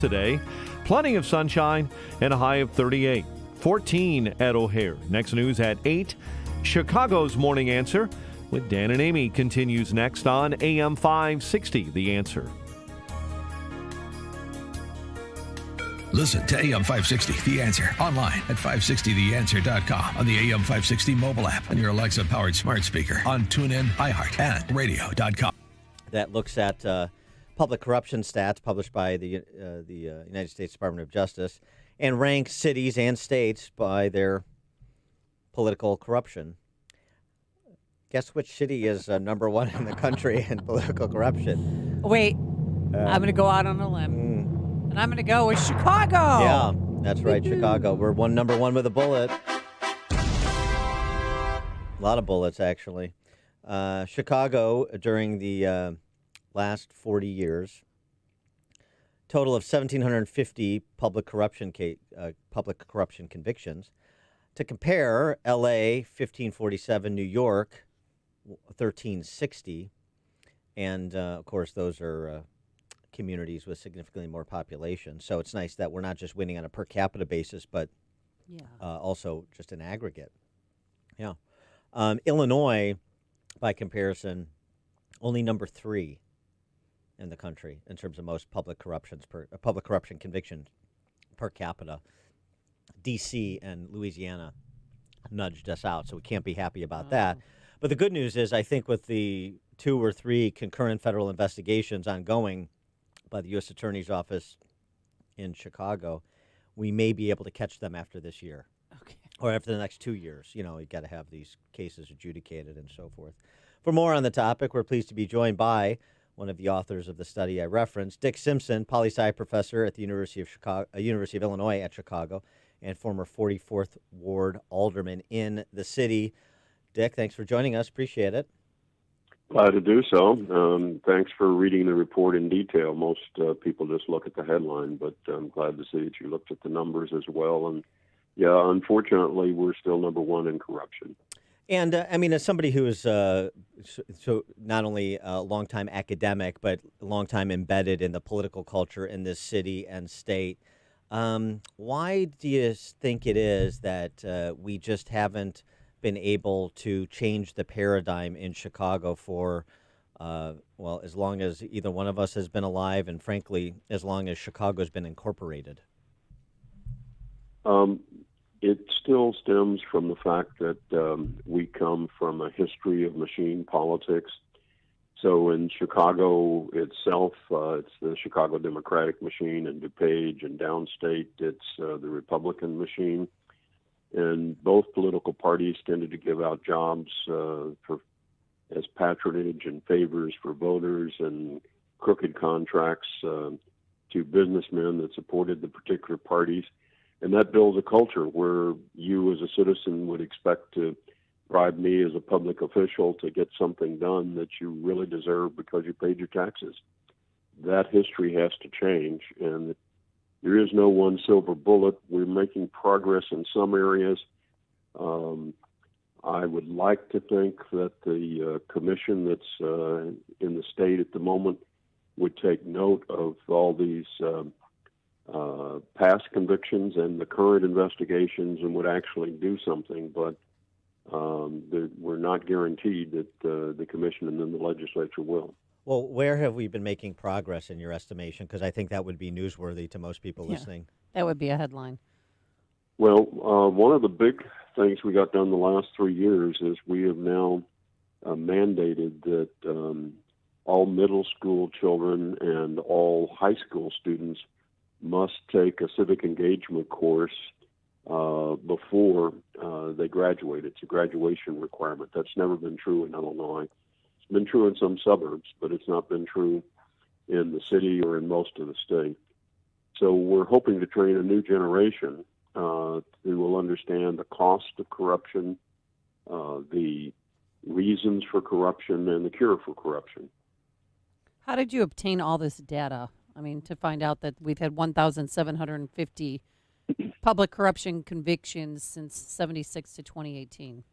Today, plenty of sunshine and a high of 38. 14 at O'Hare. Next news at 8. Chicago's Morning Answer with Dan and Amy continues next on AM 560, The Answer. Listen to AM 560, The Answer, online at 560theanswer.com, on the AM 560 mobile app, on your Alexa-powered smart speaker, on TuneIn, iHeart, and radio.com. That looks at public corruption stats published by the United States Department of Justice and ranks cities and states by their political corruption. Guess which city is number one in the country in political corruption? Wait, I'm going to go out on a limb. And I'm going to go with Chicago. Yeah, that's right, Chicago. We're number one with a bullet. A lot of bullets, actually. Chicago, during the last 40 years, total of 1,750 public corruption convictions. To compare, L.A., 1,547, New York, 1,360. And, of course, those are communities with significantly more population. So it's nice that we're not just winning on a per capita basis, but also just an aggregate. Yeah. Illinois, by comparison, only number 3 in the country in terms of most public corruption convictions per capita. D.C. and Louisiana nudged us out, so we can't be happy about that. But the good news is, I think with the 2 or 3 concurrent federal investigations ongoing by the U.S. Attorney's Office in Chicago, we may be able to catch them after this year. Okay. Or after the next 2 years. You know, you got to have these cases adjudicated and so forth. For more on the topic, we're pleased to be joined by one of the authors of the study I referenced, Dick Simpson, poli-sci professor at the University of Illinois at Chicago, and former 44th Ward alderman in the city. Dick, thanks for joining us. Appreciate it. Glad to do so. Thanks for reading the report in detail. Most people just look at the headline, but I'm glad to see that you looked at the numbers as well. And, yeah, unfortunately, we're still number one in corruption. And, I mean, as somebody who is so not only a longtime academic, but a longtime embedded in the political culture in this city and state, why do you think it is that we just haven't been able to change the paradigm in Chicago for, as long as either one of us has been alive, and frankly, as long as Chicago's been incorporated? It still stems from the fact that we come from a history of machine politics. So in Chicago itself, it's the Chicago Democratic machine, and DuPage, and downstate, it's the Republican machine. And both political parties tended to give out jobs as patronage and favors for voters, and crooked contracts to businessmen that supported the particular parties. And that builds a culture where you as a citizen would expect to bribe me as a public official to get something done that you really deserve because you paid your taxes. That history has to change, and there is no one silver bullet. We're making progress in some areas. I would like to think that the commission that's in the state at the moment would take note of all these past convictions and the current investigations and would actually do something. But we're not guaranteed that the commission and then the legislature will. Well, where have we been making progress in your estimation? Because I think that would be newsworthy to most people listening. That would be a headline. Well, one of the big things we got done the last 3 years is we have now mandated that all middle school children and all high school students must take a civic engagement course before they graduate. It's a graduation requirement. That's never been true in Illinois. It's been true in some suburbs, but it's not been true in the city or in most of the state. So we're hoping to train a new generation who will understand the cost of corruption, the reasons for corruption, and the cure for corruption. How did you obtain all this data? I mean, to find out that we've had 1,750 public corruption convictions since 76 to 2018.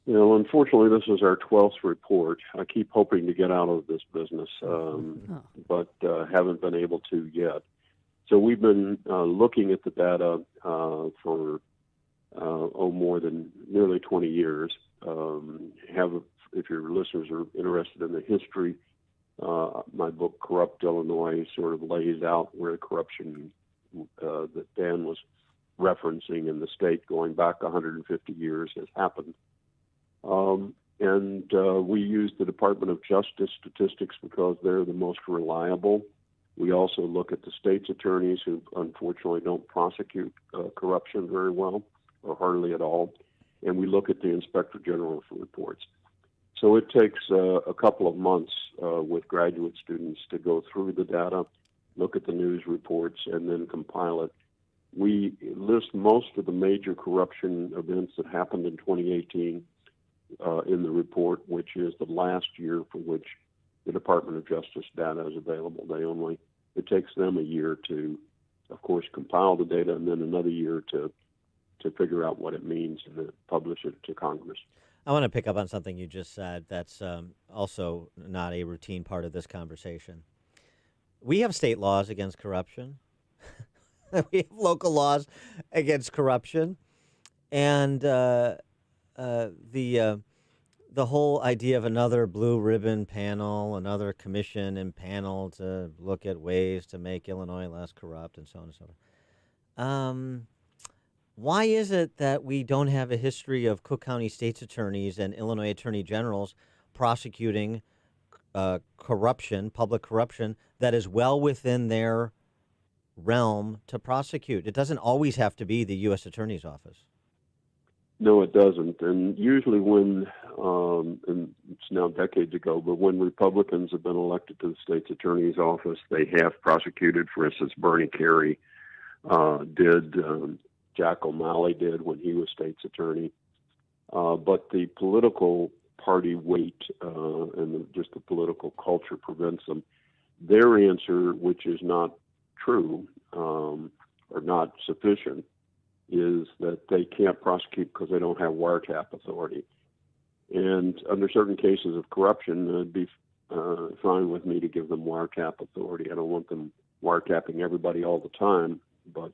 You know, unfortunately, this is our 12th report. I keep hoping to get out of this business, but haven't been able to yet. So we've been looking at the data for more than nearly 20 years. If your listeners are interested in the history, my book Corrupt Illinois sort of lays out where the corruption that Dan was referencing in the state going back 150 years has happened. And we use the Department of Justice statistics because they're the most reliable. We also look at the state's attorneys who unfortunately don't prosecute corruption very well or hardly at all. And we look at the Inspector General reports. So it takes a couple of months with graduate students to go through the data, look at the news reports, and then compile it. We list most of the major corruption events that happened in 2018 in the report, which is the last year for which the Department of Justice data is available. It takes them a year to, of course, compile the data, and then another year to figure out what it means and then publish it to Congress. I want to pick up on something you just said that's also not a routine part of this conversation. We have state laws against corruption. We have local laws against corruption. And the whole idea of another blue ribbon panel, another commission and panel to look at ways to make Illinois less corrupt and so on and so forth. Why is it that we don't have a history of Cook County state's attorneys and Illinois attorney generals prosecuting corruption, public corruption, that is well within their realm to prosecute? It doesn't always have to be the U.S. Attorney's Office. No, it doesn't. And usually when, and it's now decades ago, but when Republicans have been elected to the state's attorney's office, they have prosecuted. For instance, Bernie Carey did. Jack O'Malley did when he was state's attorney. But the political party weight and just the political culture prevents them. Their answer, which is not true or not sufficient, is that they can't prosecute because they don't have wiretap authority. And under certain cases of corruption, it'd be fine with me to give them wiretap authority. I don't want them wiretapping everybody all the time, but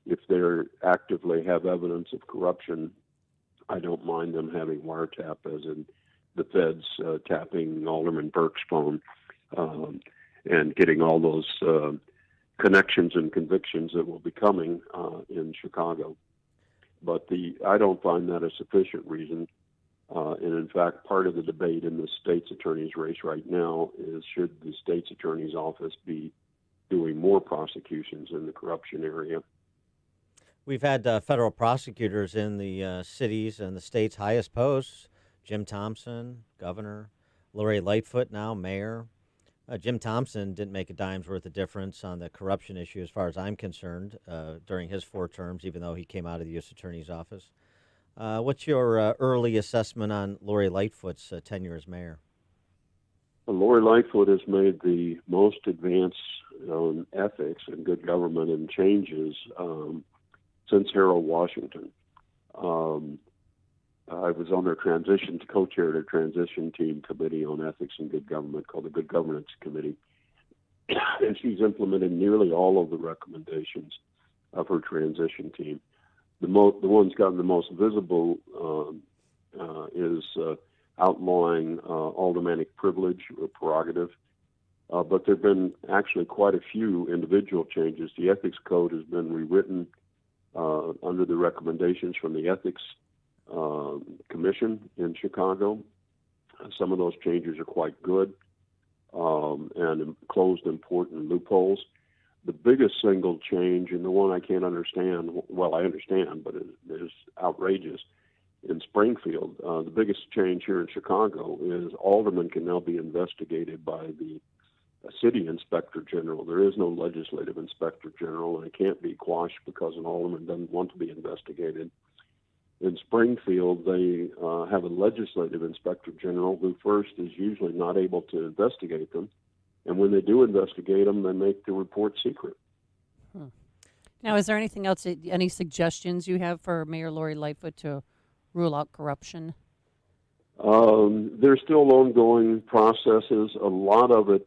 if they actively have evidence of corruption, I don't mind them having wiretap, as in the feds tapping Alderman Burke's phone and getting all those connections and convictions that will be coming in Chicago. But I don't find that a sufficient reason. And in fact, part of the debate in the state's attorney's race right now is, should the state's attorney's office be doing more prosecutions in the corruption area? We've had federal prosecutors in the cities and the state's highest posts: Jim Thompson, governor; Lori Lightfoot, now mayor. Jim Thompson didn't make a dime's worth of difference on the corruption issue, as far as I'm concerned, during his 4 terms, even though he came out of the U.S. Attorney's Office. What's your early assessment on Lori Lightfoot's tenure as mayor? Well, Lori Lightfoot has made the most advance on ethics and good government and changes since Harold Washington. I was on their co-chaired a transition team committee on ethics and good government called the Good Governance Committee. And she's implemented nearly all of the recommendations of her transition team. The one's gotten the most visible is outlawing aldermanic privilege or prerogative. But there have been actually quite a few individual changes. The ethics code has been rewritten under the recommendations from the Ethics Commission in Chicago. Some of those changes are quite good and closed important loopholes. The biggest single change, and the one I can't understand, well, I understand, but it is outrageous, in Springfield, the biggest change here in Chicago is aldermen can now be investigated by the city inspector general. There is no legislative inspector general, and it can't be quashed because an alderman doesn't want to be investigated. In Springfield, they have a legislative inspector general who first is usually not able to investigate them, and when they do investigate them, they make the report secret. Now, is there anything else, any suggestions you have for Mayor Lori Lightfoot to rule out corruption? There's still ongoing processes. A lot of it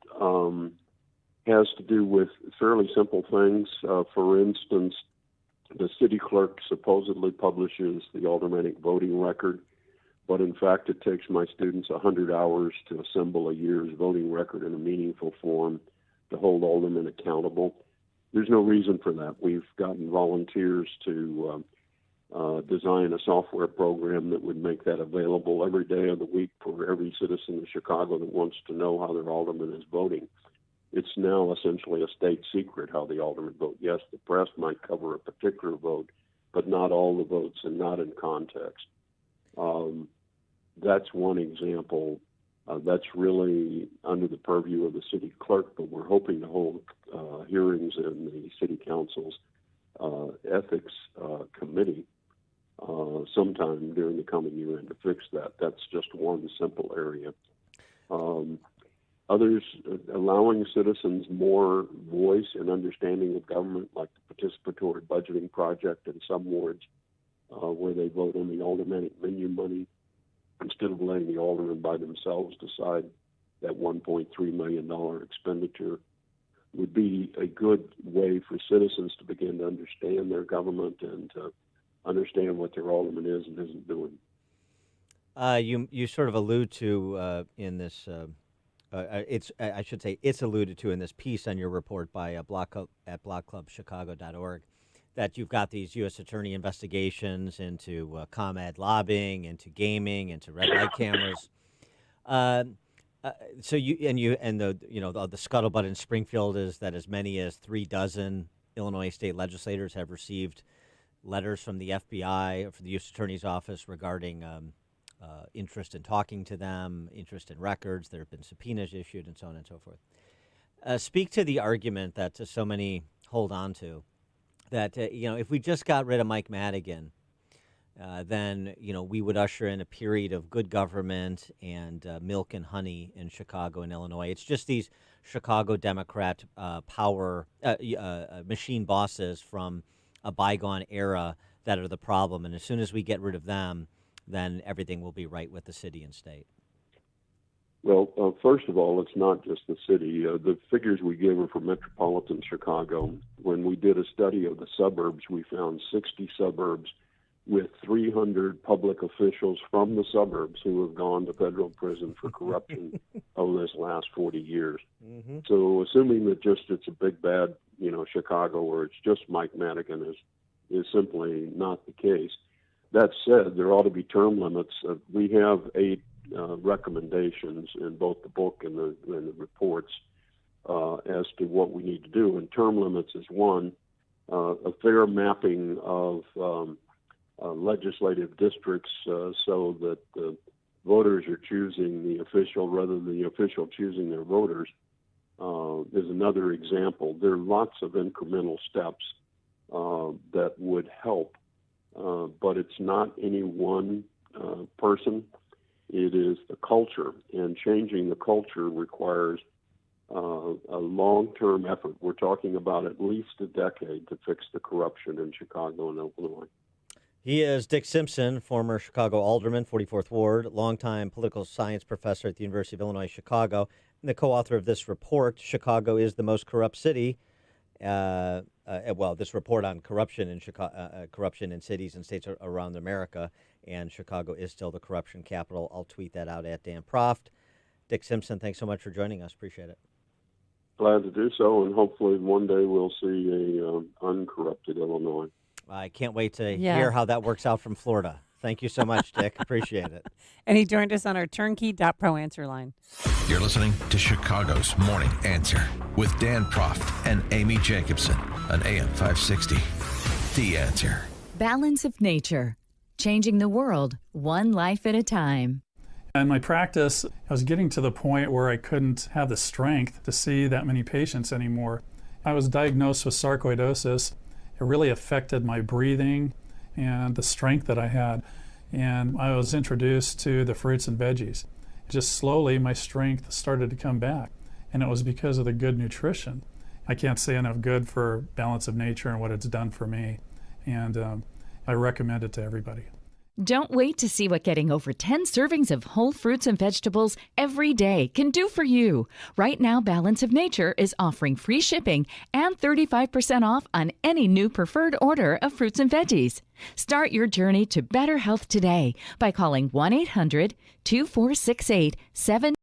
has to do with fairly simple things. For instance, the city clerk supposedly publishes the aldermanic voting record, but in fact it takes my students 100 hours to assemble a year's voting record in a meaningful form to hold aldermen accountable. There's no reason for that. We've gotten volunteers to design a software program that would make that available every day of the week for every citizen of Chicago that wants to know how their alderman is voting. It's now essentially a state secret how the aldermen vote. Yes, the press might cover a particular vote, but not all the votes and not in context. That's one example. That's really under the purview of the city clerk, but we're hoping to hold hearings in the city council's ethics committee sometime during the coming year and to fix that. That's just one simple area. Others, allowing citizens more voice and understanding of government, like the participatory budgeting project in some wards, where they vote on the aldermanic menu money instead of letting the aldermen by themselves decide that $1.3 million expenditure, would be a good way for citizens to begin to understand their government and to understand what their alderman is and isn't doing. You sort of allude to in this. It's alluded to in this piece on your report by at blockclubchicago.org that you've got these U.S. Attorney investigations into ComEd lobbying, into gaming, into red light cameras. The scuttlebutt in Springfield is that as many as 36 Illinois state legislators have received letters from the FBI or from the U.S. Attorney's Office regarding interest in talking to them, interest in records. There have been subpoenas issued, and so on and so forth. Speak to the argument that so many hold on to, that if we just got rid of Mike Madigan, then we would usher in a period of good government and milk and honey in Chicago and Illinois. It's just these Chicago Democrat power machine bosses from a bygone era that are the problem, and as soon as we get rid of them, then everything will be right with the city and state. Well, first of all, it's not just the city. The figures we give are for metropolitan Chicago. When we did a study of the suburbs, we found 60 suburbs with 300 public officials from the suburbs who have gone to federal prison for corruption over this last 40 years. Mm-hmm. So assuming that just it's a big bad, Chicago, or it's just Mike Madigan is simply not the case. That said, there ought to be term limits. We have 8 recommendations in both the book and the reports as to what we need to do. And term limits is one, a fair mapping of legislative districts so that the voters are choosing the official rather than the official choosing their voters is another example. There are lots of incremental steps that would help. But it's not any one person. It is the culture, and changing the culture requires a long-term effort. We're talking about at least a decade to fix the corruption in Chicago and Illinois. He is Dick Simpson, former Chicago alderman, 44th Ward, longtime political science professor at the University of Illinois, Chicago, and the co-author of this report, Chicago is the Most Corrupt City. This report on corruption in corruption in cities and states around America, and Chicago is still the corruption capital. I'll tweet that out at Dan Proft. Dick Simpson, thanks so much for joining us. Appreciate it. Glad to do so, and hopefully one day we'll see a uncorrupted Illinois. I can't wait to hear how that works out from Florida. Thank you so much, Dick. Appreciate it. And he joined us on our Turnkey.pro answer line. You're listening to Chicago's Morning Answer with Dan Proft and Amy Jacobson on AM 560. The Answer. Balance of nature. Changing the world, one life at a time. In my practice, I was getting to the point where I couldn't have the strength to see that many patients anymore. I was diagnosed with sarcoidosis. It really affected my breathing and the strength that I had. And I was introduced to the fruits and veggies. Just slowly, my strength started to come back. And it was because of the good nutrition. I can't say enough good for Balance of Nature and what it's done for me. And I recommend it to everybody. Don't wait to see what getting over 10 servings of whole fruits and vegetables every day can do for you. Right now, Balance of Nature is offering free shipping and 35% off on any new preferred order of fruits and veggies. Start your journey to better health today by calling 1-800-2468-7